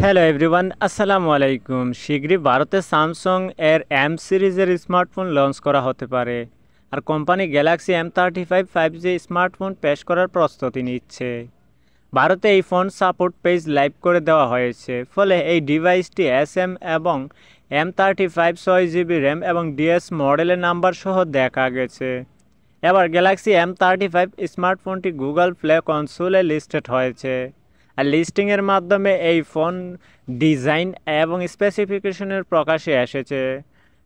Hello everyone, আসসালামু আলাইকুম। শীঘ্রই ভারতে স্যামসাং এর এম সিরিজের স্মার্টফোন লঞ্চ করা হতে পারে। আর company Galaxy M35 5G smartphone পেশ করার প্রস্তুতি নিচ্ছে। ভারতে এই ফোন সাপোর্ট পেজ লাইভ করে দেওয়া হয়েছে, ফলে এই ডিভাইসটি SM এবং M35 6GB র্যাম এবং DS মডেলের নাম্বার সহ দেখা গেছে। এবার গ্যালাক্সি M35 স্মার্টফোনটি গুগল প্লে কনসোলে লিস্টেড হয়েছে। আর লিস্টিংয়ের মাধ্যমে এই ফোন ডিজাইন এবং স্পেসিফিকেশনের প্রকাশে এসেছে।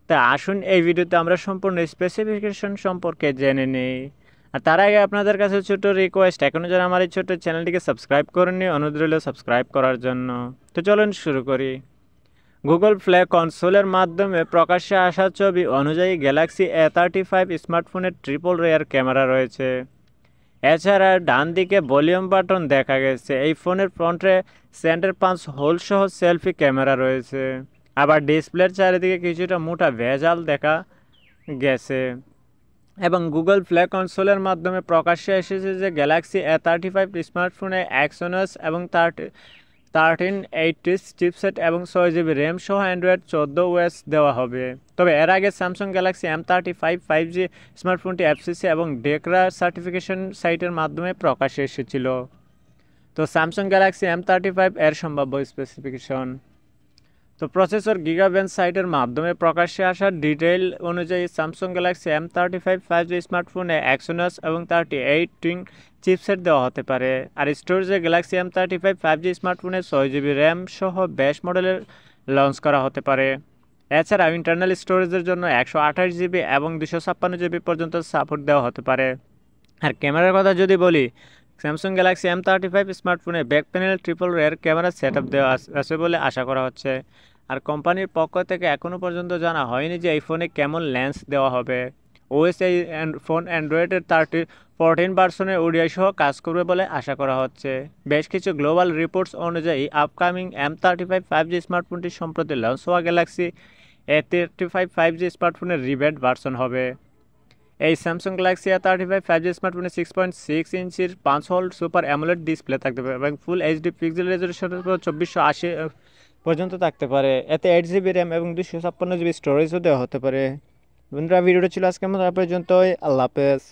তা আসুন এই ভিডিওতে আমরা সম্পূর্ণ স্পেসিফিকেশন সম্পর্কে জেনে নিই। আর তার আগে আপনাদের কাছে ছোট রিকোয়েস্ট, এখনও যারা আমার এই ছোট্ট চ্যানেলটিকে সাবস্ক্রাইব করেননি, অনুরোধ রইল সাবস্ক্রাইব করার জন্য। তো চলুন শুরু করি। গুগল প্লে কনসোলের মাধ্যমে প্রকাশ্যে আসা ছবি অনুযায়ী গ্যালাক্সি A35 স্মার্টফোনের ট্রিপল রেয়ার ক্যামেরা রয়েছে। এছাড়া ডান দিকে ভলিউম বাটন দেখা গেছে। এই ফোনের ফ্রন্টে সেন্টার পাঞ্চ হোল সহ সেলফি ক্যামেরা রয়েছে। আবার ডিসপ্লের চারিদিকে কিছুটা মোটা ভেজাল দেখা গেছে। এবং গুগল প্লে কনসোলের মাধ্যমে প্রকাশ্যে এসেছে যে গ্যালাক্সি A35 স্মার্টফোনে Exynos এবং 1380 চিপসেট এবং 6GB র্যাম সহ অ্যান্ড্রয়েড 14 OS দেওয়া হবে। তবে এর আগে Samsung Galaxy M35 5G স্মার্টফোনটি FCC এবং ডেকরা সার্টিফিকেশন সাইটের মাধ্যমে প্রকাশ্যে এসেছিল। তো স্যামসাং গ্যালাক্সি M35 এর সম্ভাব্য স্পেসিফিকেশন। তো প্রসেসর গিগাবেঞ্চ সাইটের মাধ্যমে প্রকাশ্যে আসা ডিটেইল অনুযায়ী স্যামসাং গ্যালাক্সি M35 5G স্মার্টফোনে Exynos এবং 38 চিপসেট দেওয়া হতে পারে। আর স্টোরেজে গ্যালাক্সি M35 5G স্মার্টফোনে 6GB র্যাম সহ বেশ মডেলের লঞ্চ করা হতে পারে। এছাড়াও ইন্টারনাল স্টোরেজের জন্য 128GB এবং 256GB পর্যন্ত সাপোর্ট দেওয়া হতে পারে। আর ক্যামেরার কথা যদি বলি, স্যামসাং গ্যালাক্সি M35 স্মার্টফোনে back panel triple rare camera setup দেওয়া আছে বলে আশা করা হচ্ছে। আর কোম্পানির পক্ষ থেকে এখনও পর্যন্ত জানা হয়নি যে এই ফোনে কেমন লেন্স দেওয়া হবে। ওএস এই ফোন অ্যান্ড্রয়েডের 14 ভার্সনের ODI সহ কাজ করবে বলে আশা করা হচ্ছে। বেশ কিছু গ্লোবাল রিপোর্টস অনুযায়ী আপকামিং M35 5G স্মার্টফোনটি সম্প্রতি লঞ্চ হওয়া গ্যালাক্সি A35 5G স্মার্টফোনের রিভ্যাম্পড ভার্সন হবে। এই স্যামসাং গ্যালাক্সি A35 5G স্মার্টফোনে 6.6 ইঞ্চির 5 হোল সুপার অ্যামোলেড ডিসপ্লে থাকতে পারে এবং ফুল HD পিক্সেল রেজোলিউশনের 2480 পর্যন্ত থাকতে পারে। এতে 8GB র্যাম এবং 256GB স্টোরেজও দেওয়া হতে পারে। বন্ধুরা, ভিডিওটা ছিল আজকের মতো পর্যন্তই। আল্লাহ হাফেজ।